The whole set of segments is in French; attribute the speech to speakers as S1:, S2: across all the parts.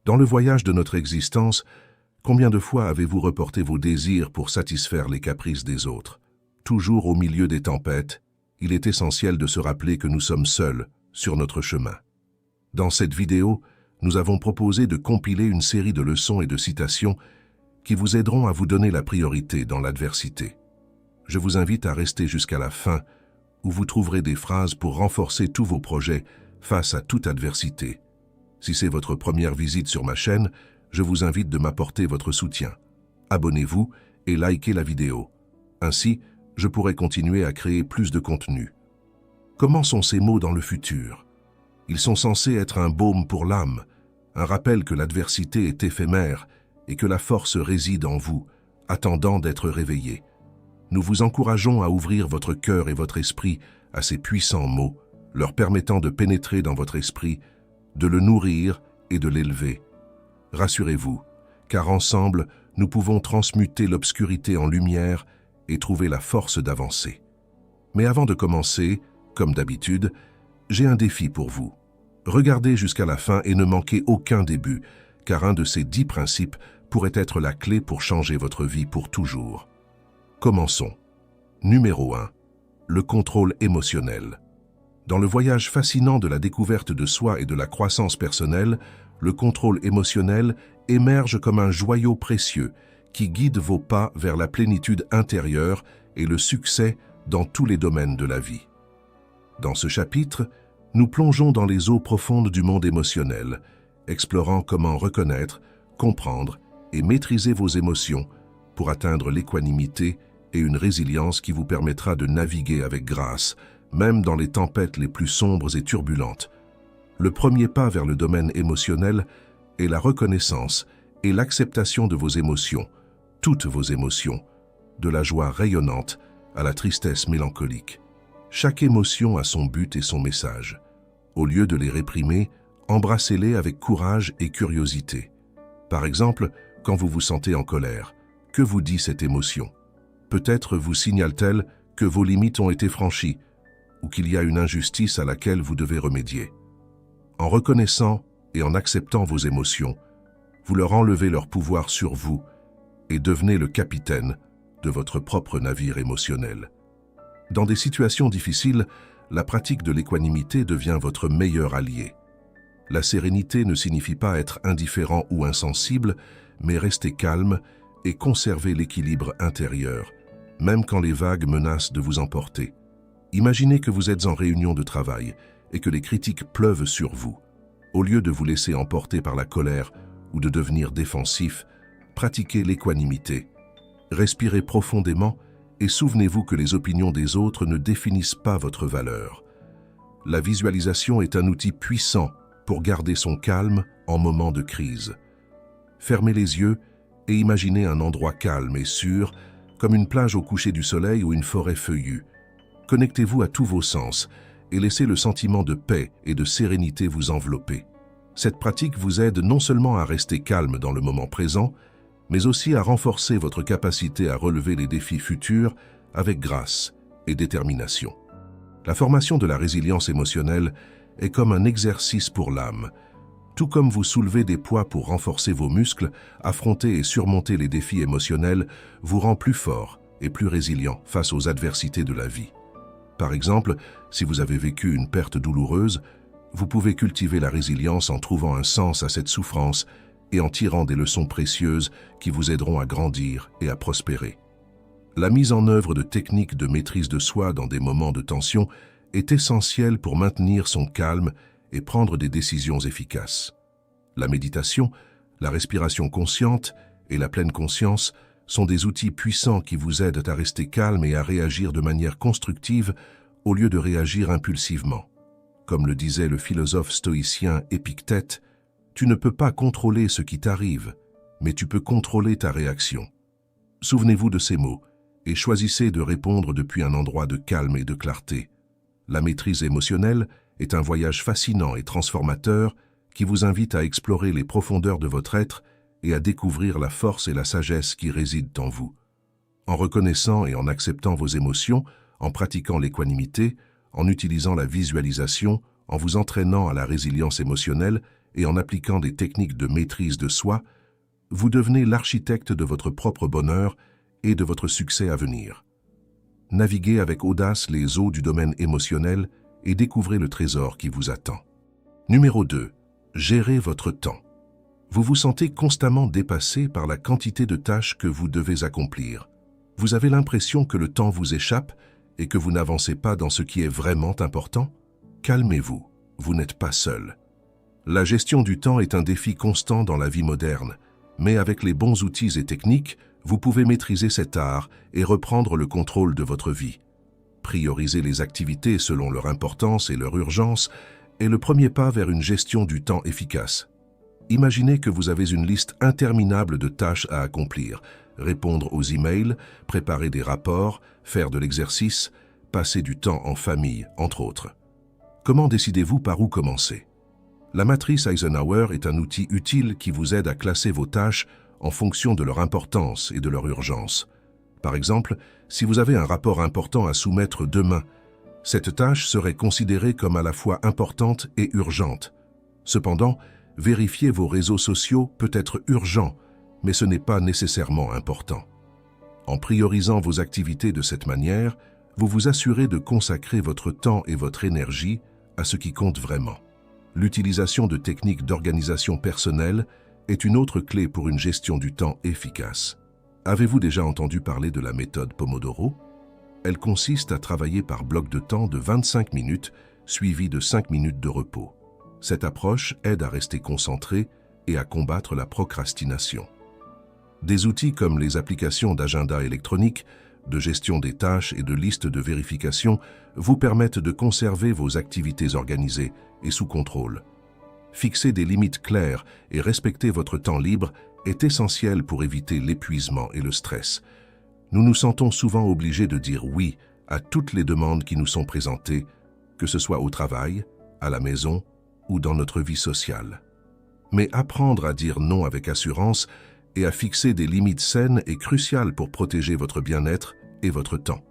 S1: Dans le voyage de notre existence, combien de fois avez-vous reporté vos désirs pour satisfaire les caprices des autres? Toujours au milieu des tempêtes, il est essentiel de se rappeler que nous sommes seuls sur notre chemin. Dans cette vidéo, nous avons proposé de compiler une série de leçons et de citations qui vous aideront à vous donner la priorité dans l'adversité. Je vous invite à rester jusqu'à la fin, où vous trouverez des phrases pour renforcer tous vos projets face à toute adversité. Si c'est votre première visite sur ma chaîne, je vous invite de m'apporter votre soutien. Abonnez-vous et likez la vidéo. Ainsi, je pourrai continuer à créer plus de contenu. Comment sont ces mots dans le futur? Ils sont censés être un baume pour l'âme, un rappel que l'adversité est éphémère et que la force réside en vous, attendant d'être réveillée. Nous vous encourageons à ouvrir votre cœur et votre esprit à ces puissants mots, leur permettant de pénétrer dans votre esprit, de le nourrir et de l'élever. Rassurez-vous, car ensemble, nous pouvons transmuter l'obscurité en lumière et trouver la force d'avancer. Mais avant de commencer, comme d'habitude, j'ai un défi pour vous. Regardez jusqu'à la fin et ne manquez aucun début, car un de ces 10 principes pourrait être la clé pour changer votre vie pour toujours. Commençons. Numéro 1. Le contrôle émotionnel. Dans le voyage fascinant de la découverte de soi et de la croissance personnelle, le contrôle émotionnel émerge comme un joyau précieux qui guide vos pas vers la plénitude intérieure et le succès dans tous les domaines de la vie. Dans ce chapitre, nous plongeons dans les eaux profondes du monde émotionnel, explorant comment reconnaître, comprendre et maîtriser vos émotions pour atteindre l'équanimité et une résilience qui vous permettra de naviguer avec grâce, même dans les tempêtes les plus sombres et turbulentes. Le premier pas vers le domaine émotionnel est la reconnaissance et l'acceptation de vos émotions, toutes vos émotions, de la joie rayonnante à la tristesse mélancolique. Chaque émotion a son but et son message. Au lieu de les réprimer, embrassez-les avec courage et curiosité. Par exemple, quand vous vous sentez en colère, que vous dit cette émotion? Peut-être vous signale-t-elle que vos limites ont été franchies ou qu'il y a une injustice à laquelle vous devez remédier. En reconnaissant et en acceptant vos émotions, vous leur enlevez leur pouvoir sur vous et devenez le capitaine de votre propre navire émotionnel. Dans des situations difficiles, la pratique de l'équanimité devient votre meilleur allié. La sérénité ne signifie pas être indifférent ou insensible, mais rester calme et conserver l'équilibre intérieur, même quand les vagues menacent de vous emporter. Imaginez que vous êtes en réunion de travail et que les critiques pleuvent sur vous. Au lieu de vous laisser emporter par la colère ou de devenir défensif, pratiquez l'équanimité. Respirez profondément et souvenez-vous que les opinions des autres ne définissent pas votre valeur. La visualisation est un outil puissant pour garder son calme en moment de crise. Fermez les yeux et imaginez un endroit calme et sûr, comme une plage au coucher du soleil ou une forêt feuillue. Connectez-vous à tous vos sens et laissez le sentiment de paix et de sérénité vous envelopper. Cette pratique vous aide non seulement à rester calme dans le moment présent, mais aussi à renforcer votre capacité à relever les défis futurs avec grâce et détermination. La formation de la résilience émotionnelle est comme un exercice pour l'âme. Tout comme vous soulevez des poids pour renforcer vos muscles, affronter et surmonter les défis émotionnels vous rend plus fort et plus résilient face aux adversités de la vie. Par exemple, si vous avez vécu une perte douloureuse, vous pouvez cultiver la résilience en trouvant un sens à cette souffrance et en tirant des leçons précieuses qui vous aideront à grandir et à prospérer. La mise en œuvre de techniques de maîtrise de soi dans des moments de tension est essentielle pour maintenir son calme et prendre des décisions efficaces. La méditation, la respiration consciente et la pleine conscience sont des outils puissants qui vous aident à rester calme et à réagir de manière constructive au lieu de réagir impulsivement. Comme le disait le philosophe stoïcien Épictète, « Tu ne peux pas contrôler ce qui t'arrive, mais tu peux contrôler ta réaction. » Souvenez-vous de ces mots et choisissez de répondre depuis un endroit de calme et de clarté. La maîtrise émotionnelle est un voyage fascinant et transformateur qui vous invite à explorer les profondeurs de votre être et à découvrir la force et la sagesse qui résident en vous. En reconnaissant et en acceptant vos émotions, en pratiquant l'équanimité, en utilisant la visualisation, en vous entraînant à la résilience émotionnelle et en appliquant des techniques de maîtrise de soi, vous devenez l'architecte de votre propre bonheur et de votre succès à venir. Naviguez avec audace les eaux du domaine émotionnel et découvrez le trésor qui vous attend. Numéro 2. Gérez votre temps. Vous vous sentez constamment dépassé par la quantité de tâches que vous devez accomplir. Vous avez l'impression que le temps vous échappe et que vous n'avancez pas dans ce qui est vraiment important? Calmez-vous, vous n'êtes pas seul. La gestion du temps est un défi constant dans la vie moderne, mais avec les bons outils et techniques, vous pouvez maîtriser cet art et reprendre le contrôle de votre vie. Prioriser les activités selon leur importance et leur urgence est le premier pas vers une gestion du temps efficace. Imaginez que vous avez une liste interminable de tâches à accomplir, répondre aux emails, préparer des rapports, faire de l'exercice, passer du temps en famille, entre autres. Comment décidez-vous par où commencer? La matrice Eisenhower est un outil utile qui vous aide à classer vos tâches en fonction de leur importance et de leur urgence. Par exemple, si vous avez un rapport important à soumettre demain, cette tâche serait considérée comme à la fois importante et urgente. Cependant, vérifier vos réseaux sociaux peut être urgent, mais ce n'est pas nécessairement important. En priorisant vos activités de cette manière, vous vous assurez de consacrer votre temps et votre énergie à ce qui compte vraiment. L'utilisation de techniques d'organisation personnelle est une autre clé pour une gestion du temps efficace. Avez-vous déjà entendu parler de la méthode Pomodoro? Elle consiste à travailler par bloc de temps de 25 minutes, suivi de 5 minutes de repos. Cette approche aide à rester concentré et à combattre la procrastination. Des outils comme les applications d'agenda électronique, de gestion des tâches et de listes de vérification vous permettent de conserver vos activités organisées et sous contrôle. Fixer des limites claires et respecter votre temps libre est essentiel pour éviter l'épuisement et le stress. Nous nous sentons souvent obligés de dire oui à toutes les demandes qui nous sont présentées, que ce soit au travail, à la maison ou dans notre vie sociale. Mais apprendre à dire non avec assurance et à fixer des limites saines est crucial pour protéger votre bien-être et votre temps.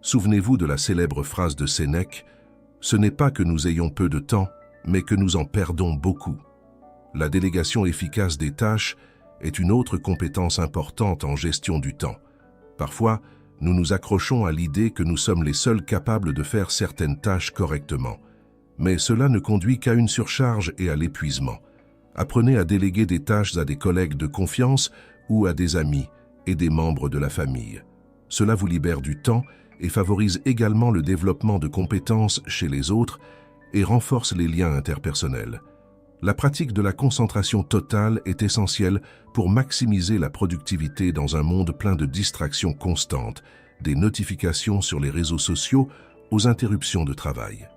S1: Souvenez-vous de la célèbre phrase de Sénèque « Ce n'est pas que nous ayons peu de temps, mais que nous en perdons beaucoup ». La délégation efficace des tâches est une autre compétence importante en gestion du temps. Parfois, nous nous accrochons à l'idée que nous sommes les seuls capables de faire certaines tâches correctement. Mais cela ne conduit qu'à une surcharge et à l'épuisement. Apprenez à déléguer des tâches à des collègues de confiance ou à des amis et des membres de la famille. Cela vous libère du temps et favorise également le développement de compétences chez les autres et renforce les liens interpersonnels. La pratique de la concentration totale est essentielle pour maximiser la productivité dans un monde plein de distractions constantes, des notifications sur les réseaux sociaux aux interruptions de travail.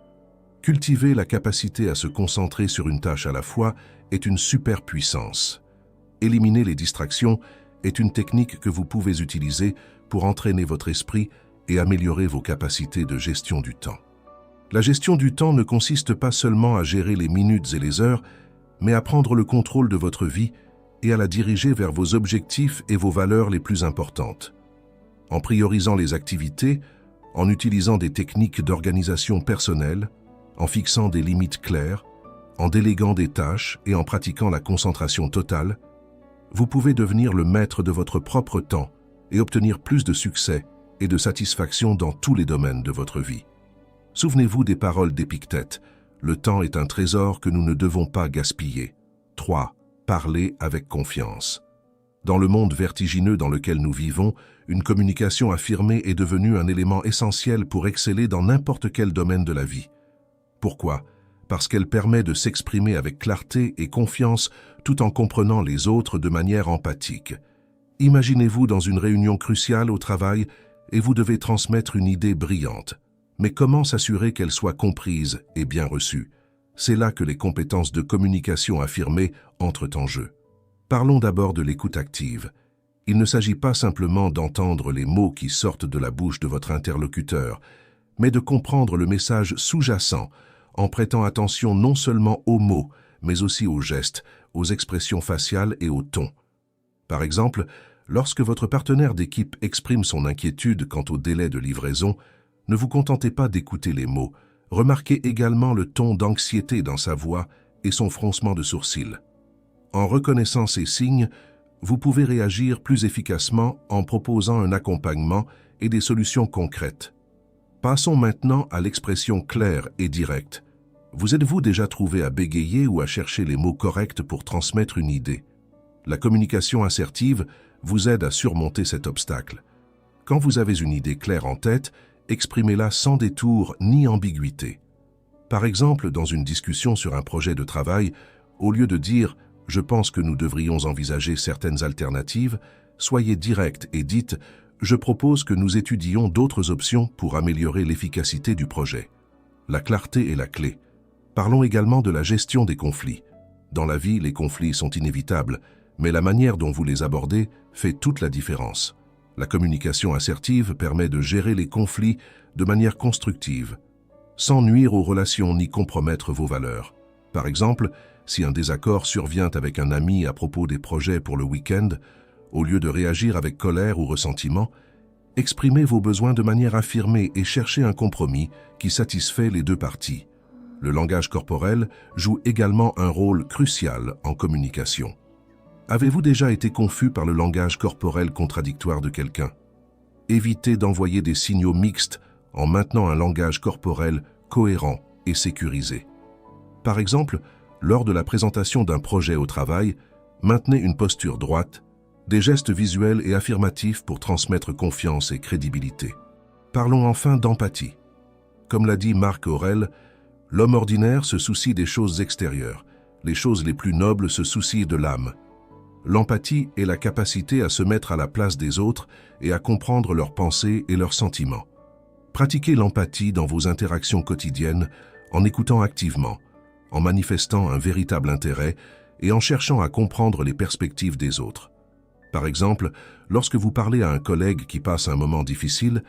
S1: Cultiver la capacité à se concentrer sur une tâche à la fois est une superpuissance. Éliminer les distractions est une technique que vous pouvez utiliser pour entraîner votre esprit et améliorer vos capacités de gestion du temps. La gestion du temps ne consiste pas seulement à gérer les minutes et les heures, mais à prendre le contrôle de votre vie et à la diriger vers vos objectifs et vos valeurs les plus importantes. En priorisant les activités, en utilisant des techniques d'organisation personnelle, en fixant des limites claires, en déléguant des tâches et en pratiquant la concentration totale, vous pouvez devenir le maître de votre propre temps et obtenir plus de succès et de satisfaction dans tous les domaines de votre vie. Souvenez-vous des paroles d'Épictète. Le temps est un trésor que nous ne devons pas gaspiller. 3. Parlez avec confiance. Dans le monde vertigineux dans lequel nous vivons, une communication affirmée est devenue un élément essentiel pour exceller dans n'importe quel domaine de la vie. Pourquoi? Parce qu'elle permet de s'exprimer avec clarté et confiance tout en comprenant les autres de manière empathique. Imaginez-vous dans une réunion cruciale au travail et vous devez transmettre une idée brillante. Mais comment s'assurer qu'elle soit comprise et bien reçue? C'est là que les compétences de communication affirmées entrent en jeu. Parlons d'abord de l'écoute active. Il ne s'agit pas simplement d'entendre les mots qui sortent de la bouche de votre interlocuteur, mais de comprendre le message sous-jacent en prêtant attention non seulement aux mots, mais aussi aux gestes, aux expressions faciales et au ton. Par exemple, lorsque votre partenaire d'équipe exprime son inquiétude quant au délai de livraison, ne vous contentez pas d'écouter les mots, remarquez également le ton d'anxiété dans sa voix et son froncement de sourcils. En reconnaissant ces signes, vous pouvez réagir plus efficacement en proposant un accompagnement et des solutions concrètes. Passons maintenant à l'expression claire et directe. Vous êtes-vous déjà trouvé à bégayer ou à chercher les mots corrects pour transmettre une idée? La communication assertive vous aide à surmonter cet obstacle. Quand vous avez une idée claire en tête, exprimez-la sans détour ni ambiguïté. Par exemple, dans une discussion sur un projet de travail, au lieu de dire « je pense que nous devrions envisager certaines alternatives », soyez direct et dites « je propose que nous étudions d'autres options pour améliorer l'efficacité du projet ». La clarté est la clé. Parlons également de la gestion des conflits. Dans la vie, les conflits sont inévitables, mais la manière dont vous les abordez fait toute la différence. La communication assertive permet de gérer les conflits de manière constructive, sans nuire aux relations ni compromettre vos valeurs. Par exemple, si un désaccord survient avec un ami à propos des projets pour le week-end, au lieu de réagir avec colère ou ressentiment, exprimez vos besoins de manière affirmée et cherchez un compromis qui satisfait les deux parties. Le langage corporel joue également un rôle crucial en communication. Avez-vous déjà été confus par le langage corporel contradictoire de quelqu'un? Évitez d'envoyer des signaux mixtes en maintenant un langage corporel cohérent et sécurisé. Par exemple, lors de la présentation d'un projet au travail, maintenez une posture droite, des gestes visuels et affirmatifs pour transmettre confiance et crédibilité. Parlons enfin d'empathie. Comme l'a dit Marc Aurèle, l'homme ordinaire se soucie des choses extérieures, les choses les plus nobles se soucient de l'âme. L'empathie est la capacité à se mettre à la place des autres et à comprendre leurs pensées et leurs sentiments. Pratiquez l'empathie dans vos interactions quotidiennes en écoutant activement, en manifestant un véritable intérêt et en cherchant à comprendre les perspectives des autres. Par exemple, lorsque vous parlez à un collègue qui passe un moment difficile,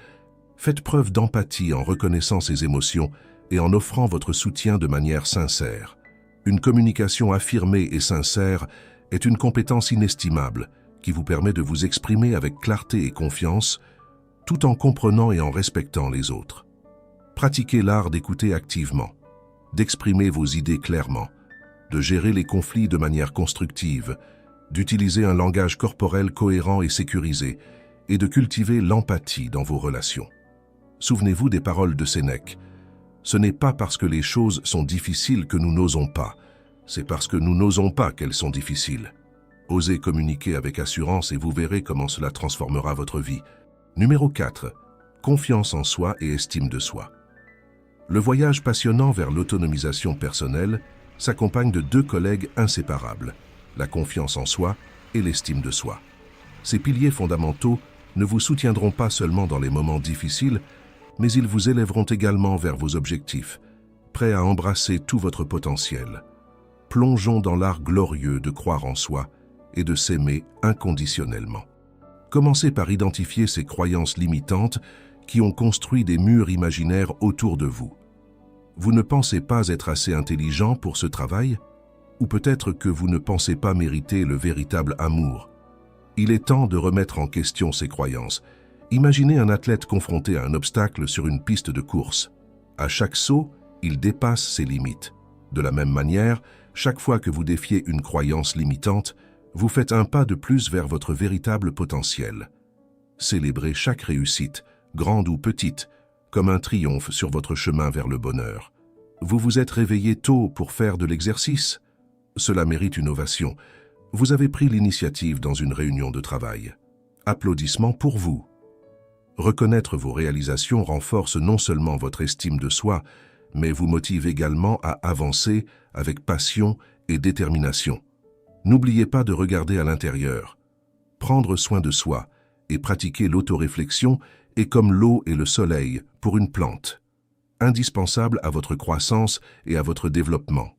S1: faites preuve d'empathie en reconnaissant ses émotions et en offrant votre soutien de manière sincère. Une communication affirmée et sincère est une compétence inestimable qui vous permet de vous exprimer avec clarté et confiance, tout en comprenant et en respectant les autres. Pratiquez l'art d'écouter activement, d'exprimer vos idées clairement, de gérer les conflits de manière constructive, d'utiliser un langage corporel cohérent et sécurisé, et de cultiver l'empathie dans vos relations. Souvenez-vous des paroles de Sénèque. Ce n'est pas parce que les choses sont difficiles que nous n'osons pas, c'est parce que nous n'osons pas qu'elles sont difficiles. Osez communiquer avec assurance et vous verrez comment cela transformera votre vie. Numéro 4. Confiance en soi et estime de soi. Le voyage passionnant vers l'autonomisation personnelle s'accompagne de deux collègues inséparables, la confiance en soi et l'estime de soi. Ces piliers fondamentaux ne vous soutiendront pas seulement dans les moments difficiles, mais ils vous élèveront également vers vos objectifs, prêts à embrasser tout votre potentiel. Plongeons dans l'art glorieux de croire en soi et de s'aimer inconditionnellement. Commencez par identifier ces croyances limitantes qui ont construit des murs imaginaires autour de vous. Vous ne pensez pas être assez intelligent pour ce travail? Ou peut-être que vous ne pensez pas mériter le véritable amour? Il est temps de remettre en question ces croyances. Imaginez un athlète confronté à un obstacle sur une piste de course. À chaque saut, il dépasse ses limites. De la même manière, chaque fois que vous défiez une croyance limitante, vous faites un pas de plus vers votre véritable potentiel. Célébrez chaque réussite, grande ou petite, comme un triomphe sur votre chemin vers le bonheur. Vous vous êtes réveillé tôt pour faire de l'exercice? Cela mérite une ovation. Vous avez pris l'initiative dans une réunion de travail. Applaudissements pour vous. Reconnaître vos réalisations renforce non seulement votre estime de soi, mais vous motive également à avancer avec passion et détermination. N'oubliez pas de regarder à l'intérieur. Prendre soin de soi et pratiquer l'autoréflexion est comme l'eau et le soleil pour une plante, indispensable à votre croissance et à votre développement.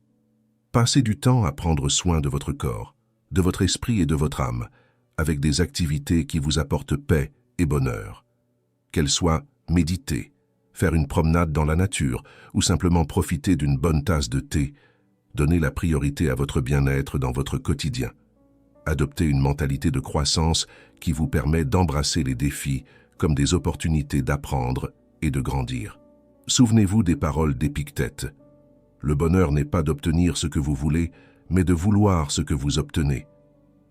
S1: Passez du temps à prendre soin de votre corps, de votre esprit et de votre âme, avec des activités qui vous apportent paix et bonheur. Qu'elles soient méditer, faire une promenade dans la nature ou simplement profiter d'une bonne tasse de thé, donnez la priorité à votre bien-être dans votre quotidien. Adoptez une mentalité de croissance qui vous permet d'embrasser les défis comme des opportunités d'apprendre et de grandir. Souvenez-vous des paroles d'Épictète. Le bonheur n'est pas d'obtenir ce que vous voulez, mais de vouloir ce que vous obtenez.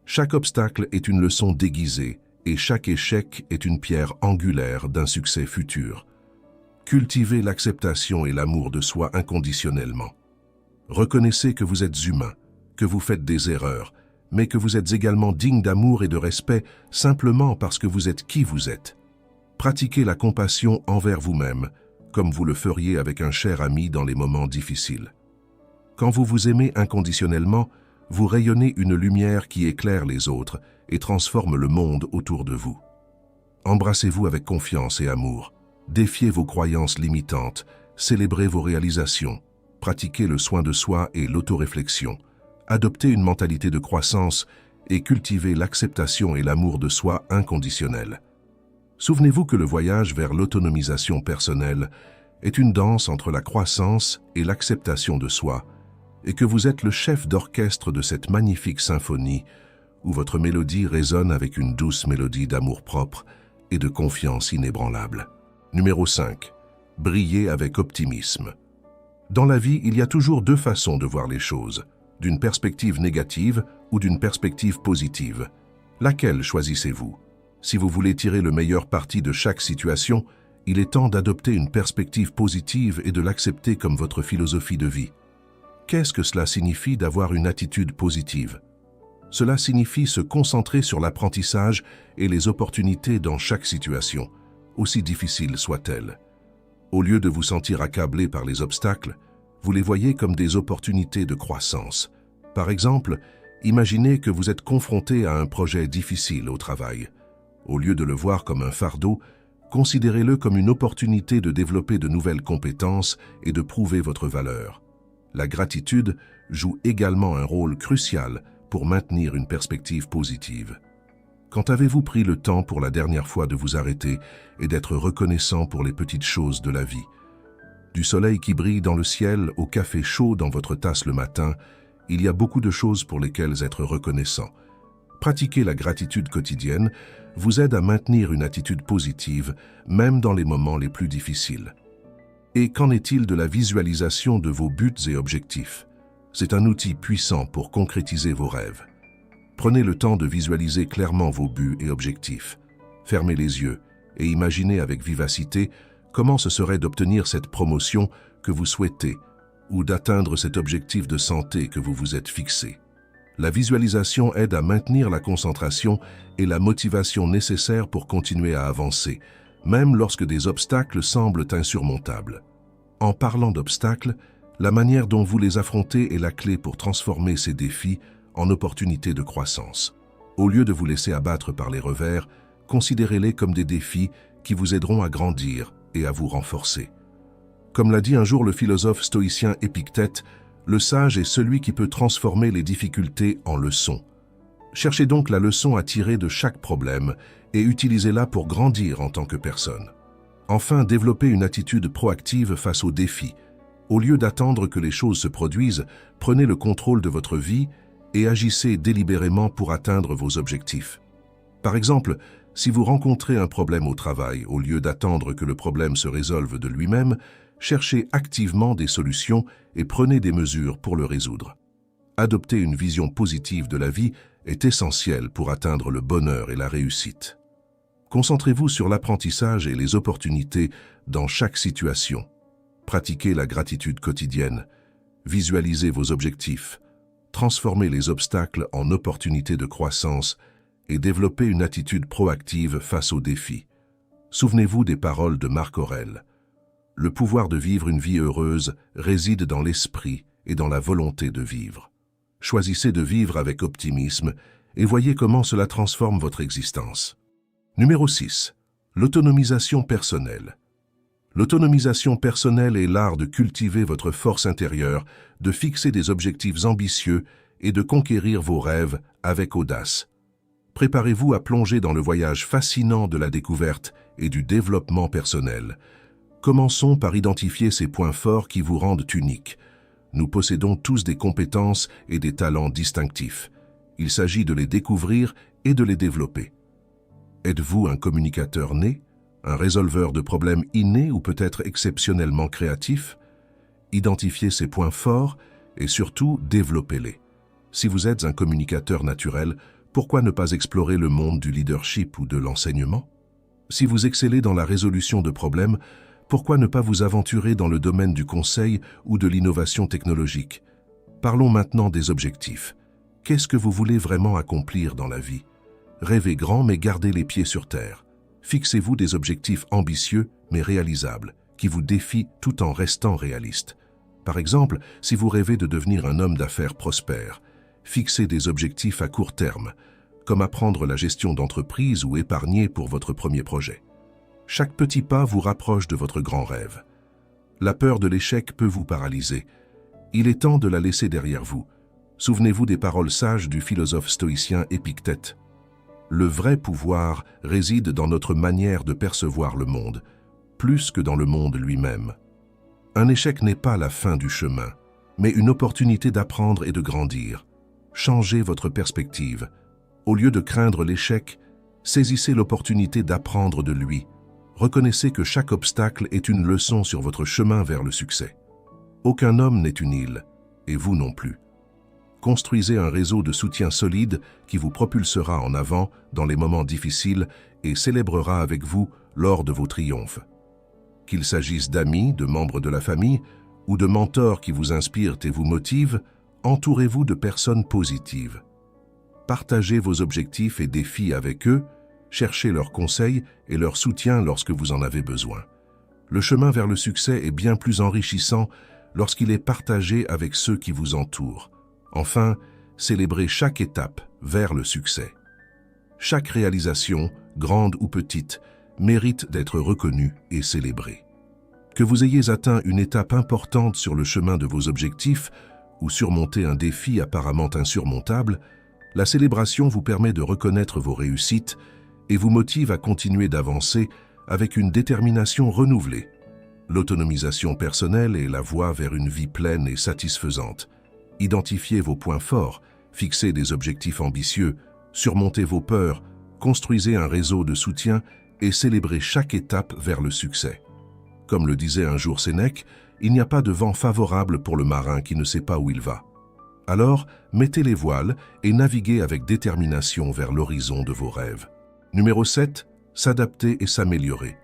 S1: Chaque obstacle est une leçon déguisée, et chaque échec est une pierre angulaire d'un succès futur. Cultivez l'acceptation et l'amour de soi inconditionnellement. Reconnaissez que vous êtes humain, que vous faites des erreurs, mais que vous êtes également digne d'amour et de respect simplement parce que vous êtes qui vous êtes. Pratiquez la compassion envers vous-même, comme vous le feriez avec un cher ami dans les moments difficiles. Quand vous vous aimez inconditionnellement, vous rayonnez une lumière qui éclaire les autres et transforme le monde autour de vous. Embrassez-vous avec confiance et amour. Défiez vos croyances limitantes, célébrez vos réalisations, pratiquez le soin de soi et l'autoréflexion, adoptez une mentalité de croissance et cultivez l'acceptation et l'amour de soi inconditionnel. Souvenez-vous que le voyage vers l'autonomisation personnelle est une danse entre la croissance et l'acceptation de soi, et que vous êtes le chef d'orchestre de cette magnifique symphonie où votre mélodie résonne avec une douce mélodie d'amour-propre et de confiance inébranlable. Numéro 5. Brillez avec optimisme. Dans la vie, il y a toujours deux façons de voir les choses, d'une perspective négative ou d'une perspective positive. Laquelle choisissez-vous? Si vous voulez tirer le meilleur parti de chaque situation, il est temps d'adopter une perspective positive et de l'accepter comme votre philosophie de vie. Qu'est-ce que cela signifie d'avoir une attitude positive? Cela signifie se concentrer sur l'apprentissage et les opportunités dans chaque situation, aussi difficile soit-elle. Au lieu de vous sentir accablé par les obstacles, vous les voyez comme des opportunités de croissance. Par exemple, imaginez que vous êtes confronté à un projet difficile au travail. Au lieu de le voir comme un fardeau, considérez-le comme une opportunité de développer de nouvelles compétences et de prouver votre valeur. La gratitude joue également un rôle crucial pour maintenir une perspective positive. Quand avez-vous pris le temps pour la dernière fois de vous arrêter et d'être reconnaissant pour les petites choses de la vie? Du soleil qui brille dans le ciel au café chaud dans votre tasse le matin, il y a beaucoup de choses pour lesquelles être reconnaissant. Pratiquer la gratitude quotidienne vous aide à maintenir une attitude positive, même dans les moments les plus difficiles. Et qu'en est-il de la visualisation de vos buts et objectifs? C'est un outil puissant pour concrétiser vos rêves. Prenez le temps de visualiser clairement vos buts et objectifs. Fermez les yeux et imaginez avec vivacité comment ce serait d'obtenir cette promotion que vous souhaitez ou d'atteindre cet objectif de santé que vous vous êtes fixé. La visualisation aide à maintenir la concentration et la motivation nécessaires pour continuer à avancer, même lorsque des obstacles semblent insurmontables. En parlant d'obstacles, la manière dont vous les affrontez est la clé pour transformer ces défis en opportunités de croissance. Au lieu de vous laisser abattre par les revers, considérez-les comme des défis qui vous aideront à grandir et à vous renforcer. Comme l'a dit un jour le philosophe stoïcien Épictète, le sage est celui qui peut transformer les difficultés en leçons. Cherchez donc la leçon à tirer de chaque problème et utilisez-la pour grandir en tant que personne. Enfin, développez une attitude proactive face aux défis. Au lieu d'attendre que les choses se produisent, prenez le contrôle de votre vie et agissez délibérément pour atteindre vos objectifs. Par exemple, si vous rencontrez un problème au travail, au lieu d'attendre que le problème se résolve de lui-même, cherchez activement des solutions et prenez des mesures pour le résoudre. Adopter une vision positive de la vie est essentiel pour atteindre le bonheur et la réussite. Concentrez-vous sur l'apprentissage et les opportunités dans chaque situation. Pratiquez la gratitude quotidienne. Visualisez vos objectifs. Transformez les obstacles en opportunités de croissance et développez une attitude proactive face aux défis. Souvenez-vous des paroles de Marc Aurèle. Le pouvoir de vivre une vie heureuse réside dans l'esprit et dans la volonté de vivre. Choisissez de vivre avec optimisme et voyez comment cela transforme votre existence. Numéro 6. L'autonomisation personnelle. L'autonomisation personnelle est l'art de cultiver votre force intérieure, de fixer des objectifs ambitieux et de conquérir vos rêves avec audace. Préparez-vous à plonger dans le voyage fascinant de la découverte et du développement personnel. Commençons par identifier ces points forts qui vous rendent unique. Nous possédons tous des compétences et des talents distinctifs. Il s'agit de les découvrir et de les développer. Êtes-vous un communicateur né, un résolveur de problèmes inné ou peut-être exceptionnellement créatif? Identifiez ses points forts et surtout développez-les. Si vous êtes un communicateur naturel, pourquoi ne pas explorer le monde du leadership ou de l'enseignement? Si vous excellez dans la résolution de problèmes, pourquoi ne pas vous aventurer dans le domaine du conseil ou de l'innovation technologique? Parlons maintenant des objectifs. Qu'est-ce que vous voulez vraiment accomplir dans la vie? Rêvez grand mais gardez les pieds sur terre. Fixez-vous des objectifs ambitieux mais réalisables, qui vous défient tout en restant réaliste. Par exemple, si vous rêvez de devenir un homme d'affaires prospère, fixez des objectifs à court terme, comme apprendre la gestion d'entreprise ou épargner pour votre premier projet. Chaque petit pas vous rapproche de votre grand rêve. La peur de l'échec peut vous paralyser. Il est temps de la laisser derrière vous. Souvenez-vous des paroles sages du philosophe stoïcien Épictète. Le vrai pouvoir réside dans notre manière de percevoir le monde, plus que dans le monde lui-même. Un échec n'est pas la fin du chemin, mais une opportunité d'apprendre et de grandir. Changez votre perspective. Au lieu de craindre l'échec, saisissez l'opportunité d'apprendre de lui. Reconnaissez que chaque obstacle est une leçon sur votre chemin vers le succès. Aucun homme n'est une île, et vous non plus. Construisez un réseau de soutien solide qui vous propulsera en avant dans les moments difficiles et célébrera avec vous lors de vos triomphes. Qu'il s'agisse d'amis, de membres de la famille ou de mentors qui vous inspirent et vous motivent, entourez-vous de personnes positives. Partagez vos objectifs et défis avec eux, cherchez leurs conseils et leur soutien lorsque vous en avez besoin. Le chemin vers le succès est bien plus enrichissant lorsqu'il est partagé avec ceux qui vous entourent. Enfin, célébrez chaque étape vers le succès. Chaque réalisation, grande ou petite, mérite d'être reconnue et célébrée. Que vous ayez atteint une étape importante sur le chemin de vos objectifs ou surmonté un défi apparemment insurmontable, la célébration vous permet de reconnaître vos réussites et vous motive à continuer d'avancer avec une détermination renouvelée. L'autonomisation personnelle est la voie vers une vie pleine et satisfaisante. Identifiez vos points forts, fixez des objectifs ambitieux, surmontez vos peurs, construisez un réseau de soutien et célébrez chaque étape vers le succès. Comme le disait un jour Sénèque, il n'y a pas de vent favorable pour le marin qui ne sait pas où il va. Alors, mettez les voiles et naviguez avec détermination vers l'horizon de vos rêves. Numéro 7. S'adapter et s'améliorer.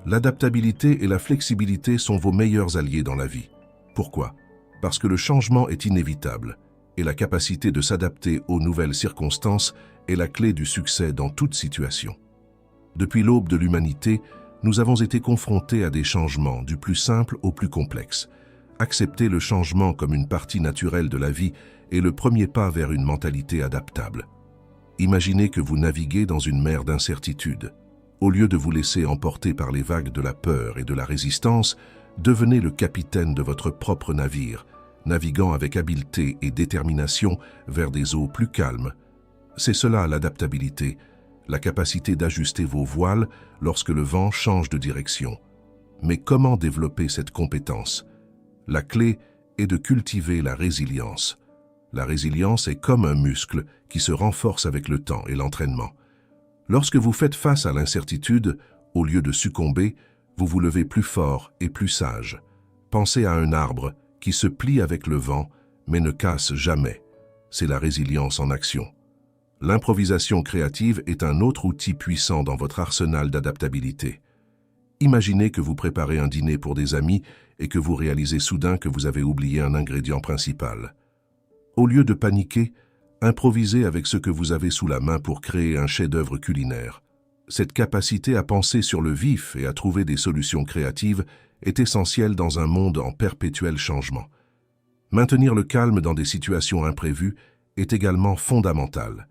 S1: L'adaptabilité et la flexibilité sont vos meilleurs alliés dans la vie. Pourquoi? Parce que le changement est inévitable et la capacité de s'adapter aux nouvelles circonstances est la clé du succès dans toute situation. Depuis l'aube de l'humanité, nous avons été confrontés à des changements du plus simple au plus complexe. Accepter le changement comme une partie naturelle de la vie est le premier pas vers une mentalité adaptable. Imaginez que vous naviguez dans une mer d'incertitude. Au lieu de vous laisser emporter par les vagues de la peur et de la résistance, devenez le capitaine de votre propre navire, naviguant avec habileté et détermination vers des eaux plus calmes. C'est cela l'adaptabilité, la capacité d'ajuster vos voiles lorsque le vent change de direction. Mais comment développer cette compétence? La clé est de cultiver la résilience. La résilience est comme un muscle qui se renforce avec le temps et l'entraînement. Lorsque vous faites face à l'incertitude, au lieu de succomber, vous vous levez plus fort et plus sage. Pensez à un arbre qui se plie avec le vent, mais ne casse jamais. C'est la résilience en action. L'improvisation créative est un autre outil puissant dans votre arsenal d'adaptabilité. Imaginez que vous préparez un dîner pour des amis et que vous réalisez soudain que vous avez oublié un ingrédient principal. Au lieu de paniquer, improvisez avec ce que vous avez sous la main pour créer un chef-d'œuvre culinaire. Cette capacité à penser sur le vif et à trouver des solutions créatives est essentielle dans un monde en perpétuel changement. Maintenir le calme dans des situations imprévues est également fondamental.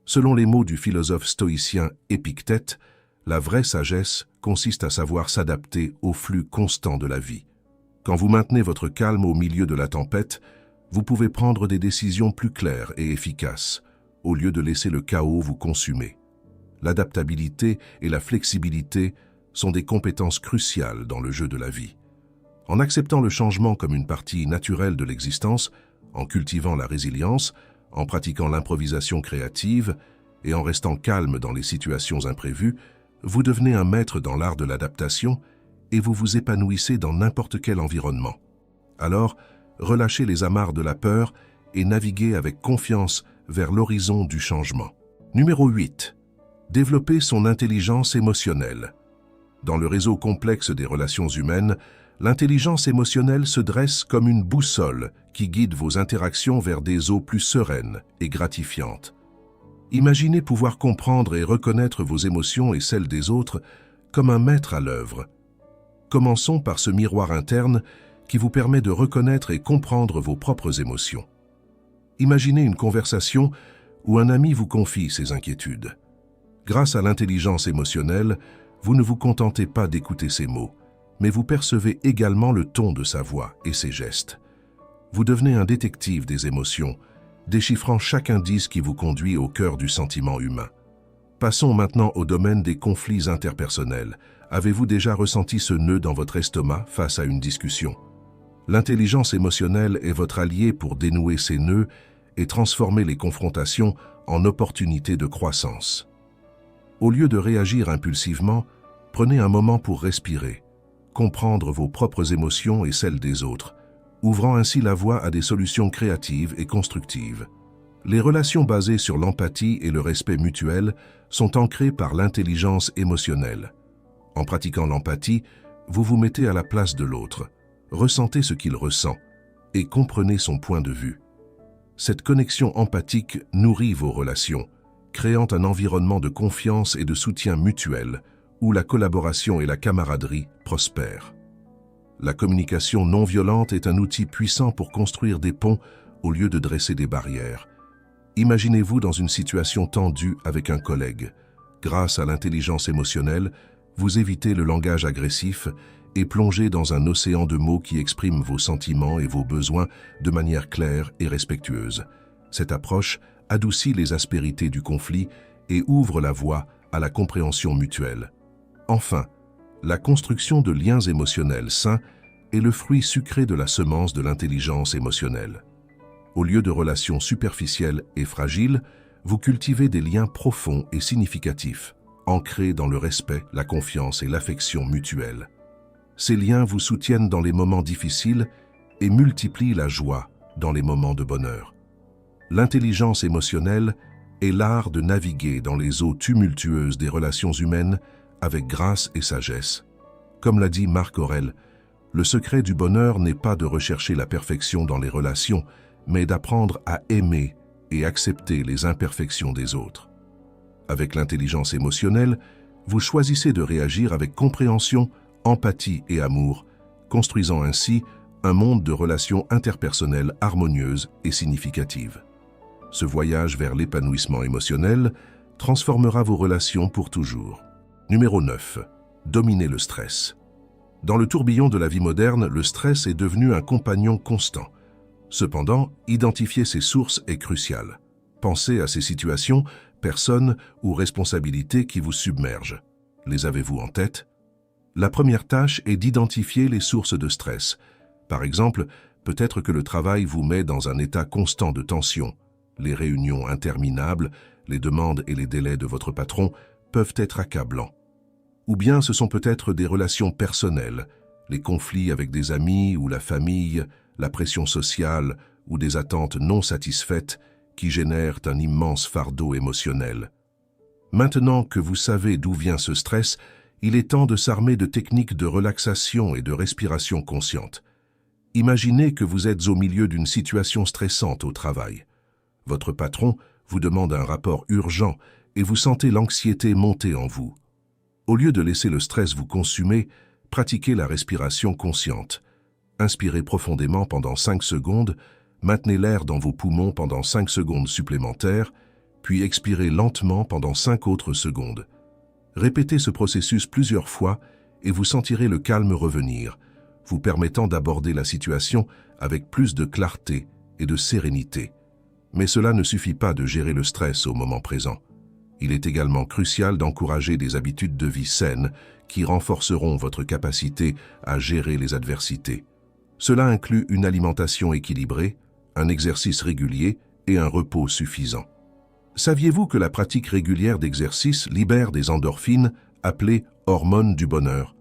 S1: Selon les mots du philosophe stoïcien Épictète, la vraie sagesse consiste à savoir s'adapter au flux constant de la vie. Quand vous maintenez votre calme au milieu de la tempête, vous pouvez prendre des décisions plus claires et efficaces, au lieu de laisser le chaos vous consumer. L'adaptabilité et la flexibilité sont des compétences cruciales dans le jeu de la vie. En acceptant le changement comme une partie naturelle de l'existence, en cultivant la résilience, en pratiquant l'improvisation créative et en restant calme dans les situations imprévues, vous devenez un maître dans l'art de l'adaptation et vous vous épanouissez dans n'importe quel environnement. Alors, relâchez les amarres de la peur et naviguez avec confiance vers l'horizon du changement. Numéro 8. Développer son intelligence émotionnelle. Dans le réseau complexe des relations humaines, l'intelligence émotionnelle se dresse comme une boussole qui guide vos interactions vers des eaux plus sereines et gratifiantes. Imaginez pouvoir comprendre et reconnaître vos émotions et celles des autres comme un maître à l'œuvre. Commençons par ce miroir interne qui vous permet de reconnaître et comprendre vos propres émotions. Imaginez une conversation où un ami vous confie ses inquiétudes. Grâce à l'intelligence émotionnelle, vous ne vous contentez pas d'écouter ses mots, mais vous percevez également le ton de sa voix et ses gestes. Vous devenez un détective des émotions, déchiffrant chaque indice qui vous conduit au cœur du sentiment humain. Passons maintenant au domaine des conflits interpersonnels. Avez-vous déjà ressenti ce nœud dans votre estomac face à une discussion? L'intelligence émotionnelle est votre allié pour dénouer ces nœuds et transformer les confrontations en opportunités de croissance. Au lieu de réagir impulsivement, prenez un moment pour respirer, comprendre vos propres émotions et celles des autres, ouvrant ainsi la voie à des solutions créatives et constructives. Les relations basées sur l'empathie et le respect mutuel sont ancrées par l'intelligence émotionnelle. En pratiquant l'empathie, vous vous mettez à la place de l'autre, ressentez ce qu'il ressent et comprenez son point de vue. Cette connexion empathique nourrit vos relations, créant un environnement de confiance et de soutien mutuel où la collaboration et la camaraderie prospèrent. La communication non violente est un outil puissant pour construire des ponts au lieu de dresser des barrières. Imaginez-vous dans une situation tendue avec un collègue. Grâce à l'intelligence émotionnelle, vous évitez le langage agressif et plongez dans un océan de mots qui expriment vos sentiments et vos besoins de manière claire et respectueuse. Cette approche adoucit les aspérités du conflit et ouvre la voie à la compréhension mutuelle. Enfin, la construction de liens émotionnels sains est le fruit sucré de la semence de l'intelligence émotionnelle. Au lieu de relations superficielles et fragiles, vous cultivez des liens profonds et significatifs, ancrés dans le respect, la confiance et l'affection mutuelle. Ces liens vous soutiennent dans les moments difficiles et multiplient la joie dans les moments de bonheur. L'intelligence émotionnelle est l'art de naviguer dans les eaux tumultueuses des relations humaines avec grâce et sagesse. Comme l'a dit Marc Aurèle, le secret du bonheur n'est pas de rechercher la perfection dans les relations, mais d'apprendre à aimer et accepter les imperfections des autres. Avec l'intelligence émotionnelle, vous choisissez de réagir avec compréhension, empathie et amour, construisant ainsi un monde de relations interpersonnelles harmonieuses et significatives. Ce voyage vers l'épanouissement émotionnel transformera vos relations pour toujours. Numéro 9. Dominer le stress. Dans le tourbillon de la vie moderne, le stress est devenu un compagnon constant. Cependant, identifier ses sources est crucial. Pensez à ces situations, personnes ou responsabilités qui vous submergent. Les avez-vous en tête? La première tâche est d'identifier les sources de stress. Par exemple, peut-être que le travail vous met dans un état constant de tension. Les réunions interminables, les demandes et les délais de votre patron peuvent être accablants. Ou bien ce sont peut-être des relations personnelles, les conflits avec des amis ou la famille, la pression sociale ou des attentes non satisfaites qui génèrent un immense fardeau émotionnel. Maintenant que vous savez d'où vient ce stress, il est temps de s'armer de techniques de relaxation et de respiration consciente. Imaginez que vous êtes au milieu d'une situation stressante au travail. Votre patron vous demande un rapport urgent et vous sentez l'anxiété monter en vous. Au lieu de laisser le stress vous consumer, pratiquez la respiration consciente. Inspirez profondément pendant 5 secondes, maintenez l'air dans vos poumons pendant 5 secondes supplémentaires, puis expirez lentement pendant 5 autres secondes. Répétez ce processus plusieurs fois et vous sentirez le calme revenir, vous permettant d'aborder la situation avec plus de clarté et de sérénité. Mais cela ne suffit pas de gérer le stress au moment présent. Il est également crucial d'encourager des habitudes de vie saines qui renforceront votre capacité à gérer les adversités. Cela inclut une alimentation équilibrée, un exercice régulier et un repos suffisant. Saviez-vous que la pratique régulière d'exercice libère des endorphines appelées hormones du bonheur?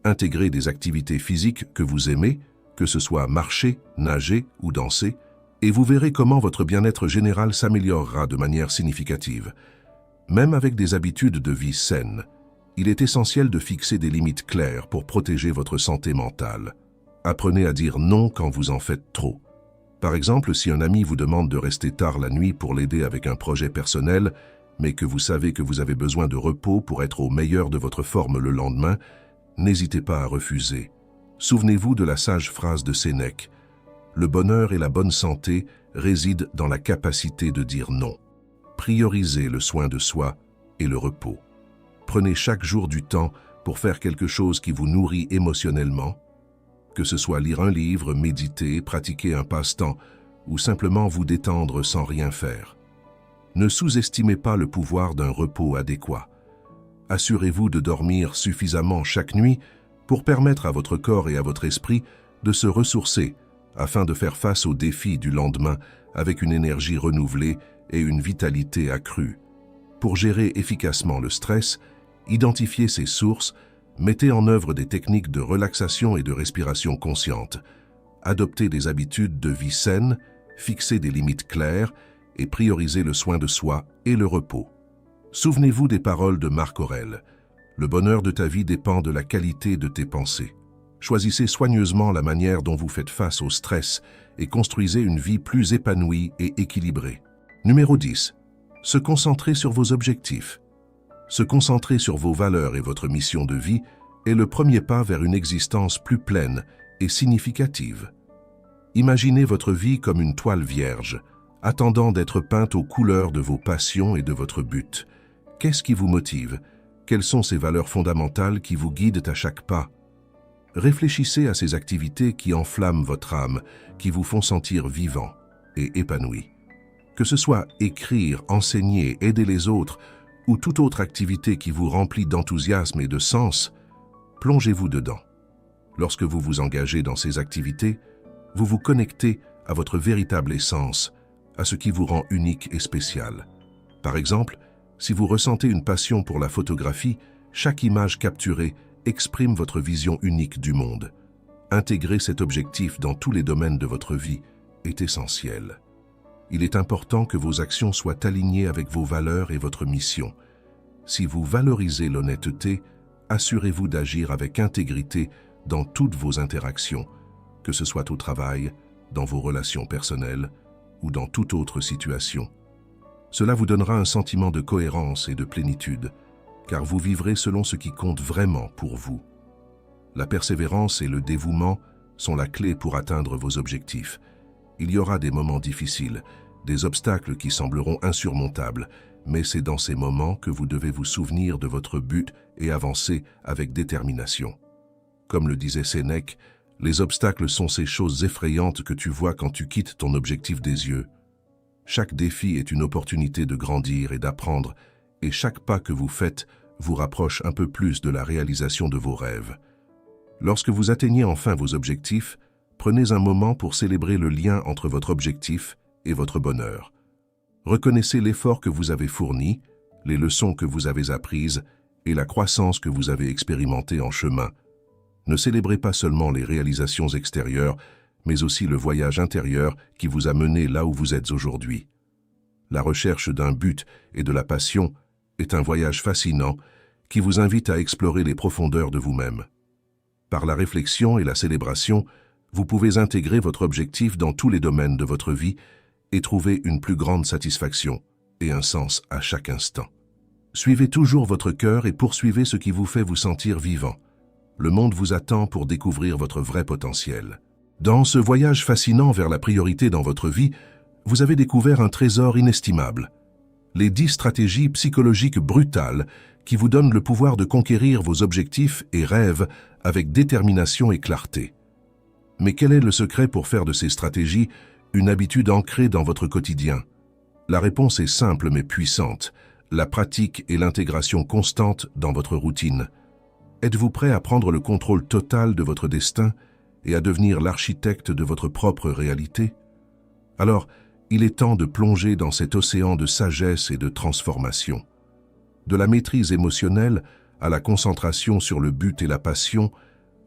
S1: Intégrer des activités physiques que vous aimez, que ce soit marcher, nager ou danser, et vous verrez comment votre bien-être général s'améliorera de manière significative. Même avec des habitudes de vie saines, il est essentiel de fixer des limites claires pour protéger votre santé mentale. Apprenez à dire non quand vous en faites trop. Par exemple, si un ami vous demande de rester tard la nuit pour l'aider avec un projet personnel, mais que vous savez que vous avez besoin de repos pour être au meilleur de votre forme le lendemain, n'hésitez pas à refuser. Souvenez-vous de la sage phrase de Sénèque. Le bonheur et la bonne santé résident dans la capacité de dire non. Priorisez le soin de soi et le repos. Prenez chaque jour du temps pour faire quelque chose qui vous nourrit émotionnellement, que ce soit lire un livre, méditer, pratiquer un passe-temps ou simplement vous détendre sans rien faire. Ne sous-estimez pas le pouvoir d'un repos adéquat. Assurez-vous de dormir suffisamment chaque nuit pour permettre à votre corps et à votre esprit de se ressourcer afin de faire face aux défis du lendemain avec une énergie renouvelée et une vitalité accrue. Pour gérer efficacement le stress, identifiez ses sources, mettez en œuvre des techniques de relaxation et de respiration consciente. Adoptez des habitudes de vie saines, fixez des limites claires et priorisez le soin de soi et le repos. Souvenez-vous des paroles de Marc Aurèle. Le bonheur de ta vie dépend de la qualité de tes pensées. Choisissez soigneusement la manière dont vous faites face au stress et construisez une vie plus épanouie et équilibrée. Numéro 10. Se concentrer sur vos objectifs. Se concentrer sur vos valeurs et votre mission de vie est le premier pas vers une existence plus pleine et significative. Imaginez votre vie comme une toile vierge, attendant d'être peinte aux couleurs de vos passions et de votre but. Qu'est-ce qui vous motive? Quelles sont ces valeurs fondamentales qui vous guident à chaque pas? Réfléchissez à ces activités qui enflamment votre âme, qui vous font sentir vivant et épanoui. Que ce soit écrire, enseigner, aider les autres ou toute autre activité qui vous remplit d'enthousiasme et de sens, plongez-vous dedans. Lorsque vous vous engagez dans ces activités, vous vous connectez à votre véritable essence, à ce qui vous rend unique et spécial. Par exemple, si vous ressentez une passion pour la photographie, chaque image capturée exprime votre vision unique du monde. Intégrer cet objectif dans tous les domaines de votre vie est essentiel. Il est important que vos actions soient alignées avec vos valeurs et votre mission. Si vous valorisez l'honnêteté, assurez-vous d'agir avec intégrité dans toutes vos interactions, que ce soit au travail, dans vos relations personnelles ou dans toute autre situation. Cela vous donnera un sentiment de cohérence et de plénitude, car vous vivrez selon ce qui compte vraiment pour vous. La persévérance et le dévouement sont la clé pour atteindre vos objectifs. Il y aura des moments difficiles, des obstacles qui sembleront insurmontables, mais c'est dans ces moments que vous devez vous souvenir de votre but et avancer avec détermination. Comme le disait Sénèque, les obstacles sont ces choses effrayantes que tu vois quand tu quittes ton objectif des yeux. Chaque défi est une opportunité de grandir et d'apprendre, et chaque pas que vous faites vous rapproche un peu plus de la réalisation de vos rêves. Lorsque vous atteignez enfin vos objectifs, prenez un moment pour célébrer le lien entre votre objectif et votre bonheur. Reconnaissez l'effort que vous avez fourni, les leçons que vous avez apprises et la croissance que vous avez expérimentée en chemin. Ne célébrez pas seulement les réalisations extérieures, mais aussi le voyage intérieur qui vous a mené là où vous êtes aujourd'hui. La recherche d'un but et de la passion est un voyage fascinant qui vous invite à explorer les profondeurs de vous-même. Par la réflexion et la célébration, vous pouvez intégrer votre objectif dans tous les domaines de votre vie et trouver une plus grande satisfaction et un sens à chaque instant. Suivez toujours votre cœur et poursuivez ce qui vous fait vous sentir vivant. Le monde vous attend pour découvrir votre vrai potentiel. Dans ce voyage fascinant vers la priorité dans votre vie, vous avez découvert un trésor inestimable. Les 10 stratégies psychologiques brutales qui vous donnent le pouvoir de conquérir vos objectifs et rêves avec détermination et clarté. Mais quel est le secret pour faire de ces stratégies une habitude ancrée dans votre quotidien? La réponse est simple mais puissante, la pratique et l'intégration constante dans votre routine. Êtes-vous prêt à prendre le contrôle total de votre destin et à devenir l'architecte de votre propre réalité? Alors, il est temps de plonger dans cet océan de sagesse et de transformation. De la maîtrise émotionnelle à la concentration sur le but et la passion,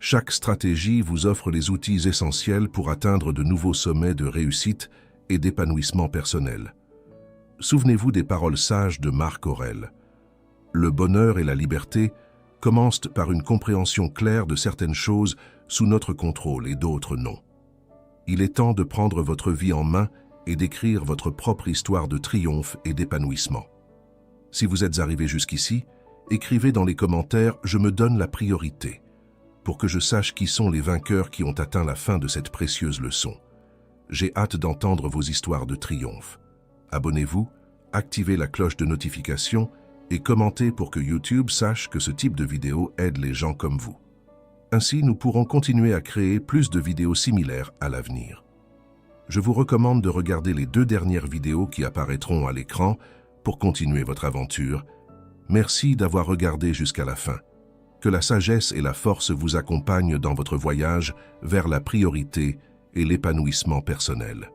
S1: Chaque stratégie vous offre les outils essentiels pour atteindre de nouveaux sommets de réussite et d'épanouissement personnel. Souvenez-vous des paroles sages de Marc Aurèle. Le bonheur et la liberté commencent par une compréhension claire de certaines choses sous notre contrôle et d'autres non. Il est temps de prendre votre vie en main et d'écrire votre propre histoire de triomphe et d'épanouissement. Si vous êtes arrivé jusqu'ici, écrivez dans les commentaires « Je me donne la priorité » pour que je sache qui sont les vainqueurs qui ont atteint la fin de cette précieuse leçon. J'ai hâte d'entendre vos histoires de triomphe. Abonnez-vous, activez la cloche de notification et commentez pour que YouTube sache que ce type de vidéo aide les gens comme vous. Ainsi, nous pourrons continuer à créer plus de vidéos similaires à l'avenir. Je vous recommande de regarder les 2 dernières vidéos qui apparaîtront à l'écran pour continuer votre aventure. Merci d'avoir regardé jusqu'à la fin. Que la sagesse et la force vous accompagnent dans votre voyage vers la priorité et l'épanouissement personnel.